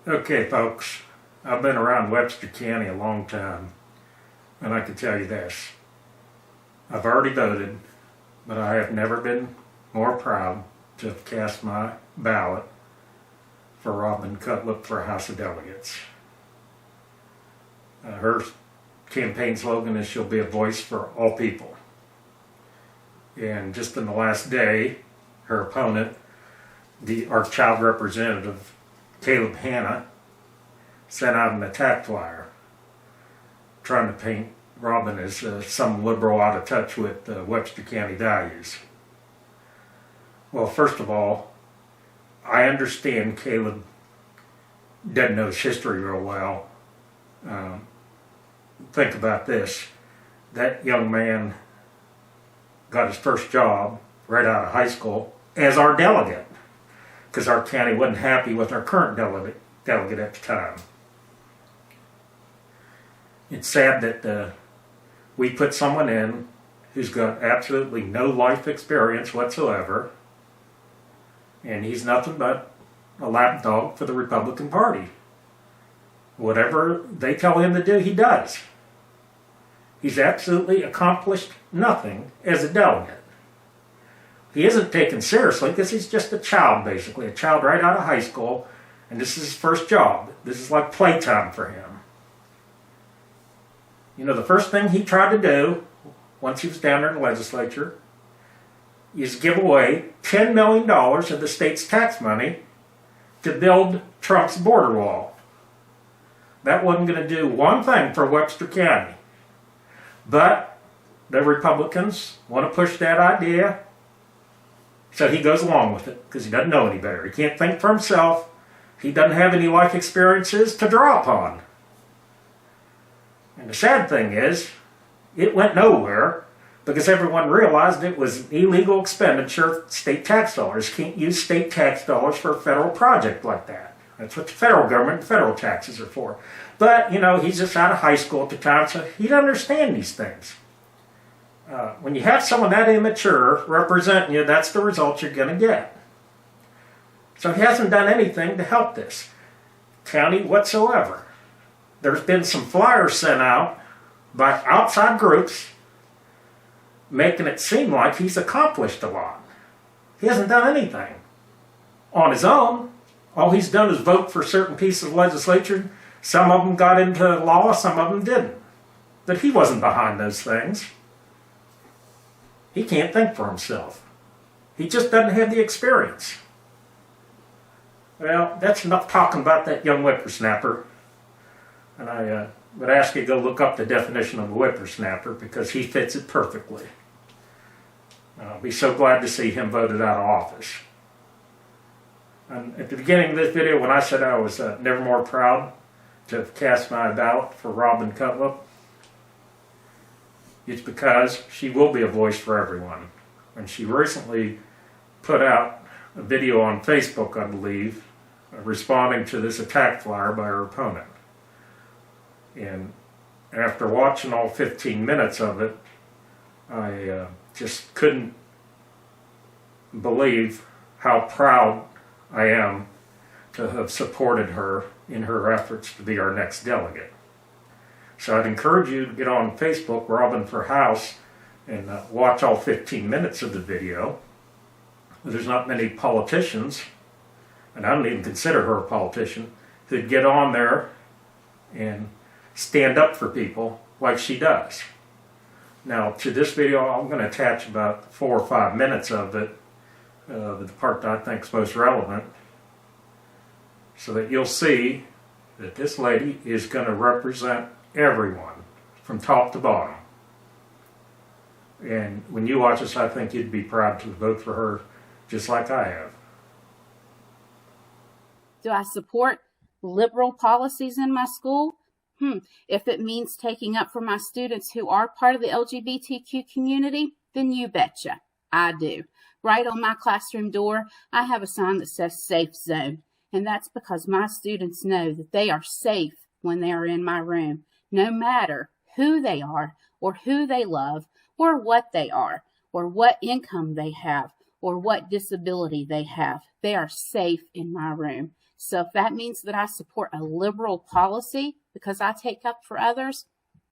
Okay, folks, I've been around Webster County a long time, and I can tell you this. I've already voted, but I have never been more proud to have cast my ballot for Robin Cutlip for House of Delegates. Her campaign slogan is she'll be a voice for all people. And just in the last day, her opponent, our child representative, Caleb Hanna, sent out an attack flyer trying to paint Robin as some liberal out of touch with Webster County values. Well, first of all, I understand Caleb doesn't know his history real well. Think about this. That young man got his first job right out of high school as our delegate, because our county wasn't happy with our current delegate at the time. It's sad that we put someone in who's got absolutely no life experience whatsoever, and he's nothing but a lapdog for the Republican Party. Whatever they tell him to do, he does. He's absolutely accomplished nothing as a delegate. He isn't taken seriously because he's just a child, basically, a child right out of high school, and this is his first job. This is like playtime for him. You know, the first thing he tried to do, once he was down there in the legislature, is give away $10 million of the state's tax money to build Trump's border wall. That wasn't going to do one thing for Webster County. But the Republicans want to push that idea, so he goes along with it because he doesn't know any better. He can't think for himself. He doesn't have any life experiences to draw upon. And the sad thing is, it went nowhere because everyone realized it was an illegal expenditure of state tax dollars. You can't use state tax dollars for a federal project like that. That's what the federal government and federal taxes are for. But, you know, he's just out of high school at the time, so he doesn't understand these things. When you have someone that immature representing you, that's the result you're going to get. So he hasn't done anything to help this county whatsoever. There's been some flyers sent out by outside groups making it seem like he's accomplished a lot. He hasn't done anything on his own. All he's done is vote for certain pieces of legislation. Some of them got into law, some of them didn't. But he wasn't behind those things. He can't think for himself. He just doesn't have the experience. Well, that's enough talking about that young whippersnapper. And I would ask you to go look up the definition of a whippersnapper because he fits it perfectly. I'll be so glad to see him voted out of office. And at the beginning of this video, when I said I was never more proud to have cast my ballot for Robin Cutlip, it's because she will be a voice for everyone. And she recently put out a video on Facebook, I believe, responding to this attack flyer by her opponent. And after watching all 15 minutes of it, I just couldn't believe how proud I am to have supported her in her efforts to be our next delegate. So I'd encourage you to get on Facebook, Robin for House, and watch all 15 minutes of the video. There's not many politicians, and I don't even consider her a politician, who'd get on there and stand up for people like she does. Now, to this video, I'm going to attach about 4 or 5 minutes of it, the part that I think is most relevant, so that you'll see that this lady is going to represent everyone from top to bottom. And when you watch this, I think you'd be proud to vote for her just like I have. Do I support liberal policies in my school? If it means taking up for my students who are part of the LGBTQ community, then you betcha, I do. Right on my classroom door, I have a sign that says Safe Zone. And that's because my students know that they are safe when they are in my room, no matter who they are or who they love or what they are or what income they have or what disability they have. They are safe in my room. So if that means that I support a liberal policy because I take up for others,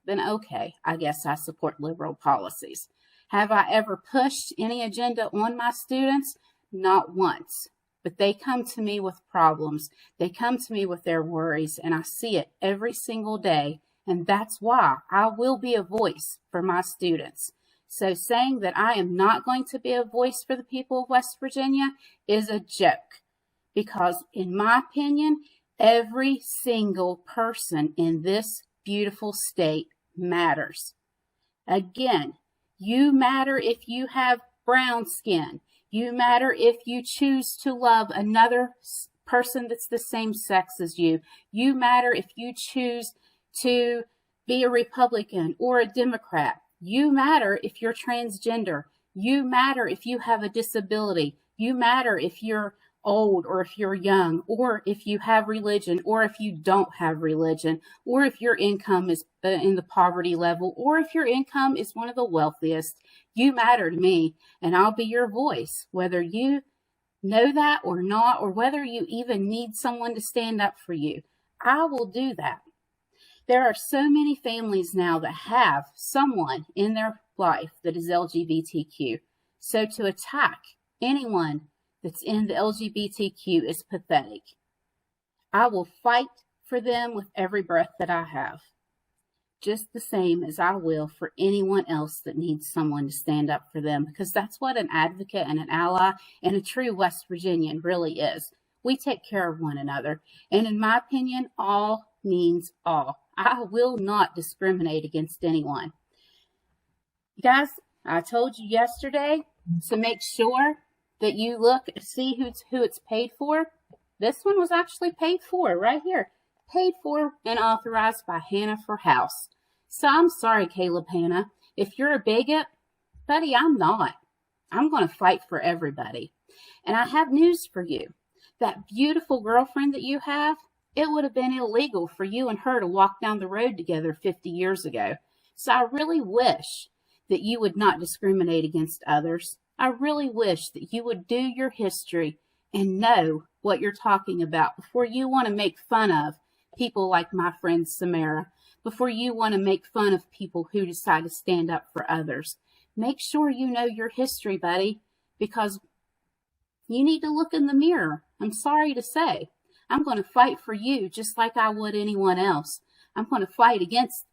then okay, I guess I support liberal policies. Have I ever pushed any agenda on my students? Not once. But they come to me with problems. They come to me with their worries, and I see it every single day. And that's why I will be a voice for my students. So saying that I am not going to be a voice for the people of West Virginia is a joke. Because in my opinion, every single person in this beautiful state matters. Again, you matter if you have brown skin. You matter if you choose to love another person that's the same sex as you. You matter if you choose to be a Republican or a Democrat. You matter if you're transgender. You matter if you have a disability. You matter if you're old or if you're young, or if you have religion, or if you don't have religion, or if your income is in the poverty level, or if your income is one of the wealthiest. You matter to me, and I'll be your voice, whether you know that or not, or whether you even need someone to stand up for you. I will do that. There are so many families now that have someone in their life that is LGBTQ. So to attack anyone that's in the LGBTQ is pathetic. I will fight for them with every breath that I have, just the same as I will for anyone else that needs someone to stand up for them, because that's what an advocate and an ally and a true West Virginian really is. We take care of one another, and in my opinion, all means all. I will not discriminate against anyone. Guys, I told you yesterday to make sure that you look, see who it's paid for. This one was actually paid for right here. Paid for and authorized by Hannah for House. So I'm sorry, Caleb Hannah. If you're a bigot, buddy, I'm not. I'm going to fight for everybody. And I have news for you. That beautiful girlfriend that you have, it would have been illegal for you and her to walk down the road together 50 years ago. So I really wish that you would not discriminate against others. I really wish that you would do your history and know what you're talking about before you want to make fun of people like my friend Samara, before you want to make fun of people who decide to stand up for others. Make sure you know your history, buddy, because you need to look in the mirror. I'm sorry to say. I'm going to fight for you just like I would anyone else. I'm going to fight against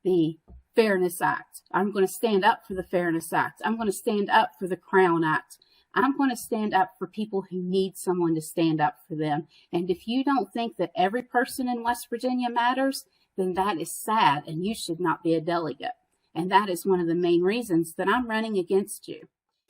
the Fairness Act. I'm going to stand up for the Fairness Act. I'm going to stand up for the Crown Act. I'm going to stand up for people who need someone to stand up for them. And if you don't think that every person in West Virginia matters, then that is sad and you should not be a delegate. And that is one of the main reasons that I'm running against you.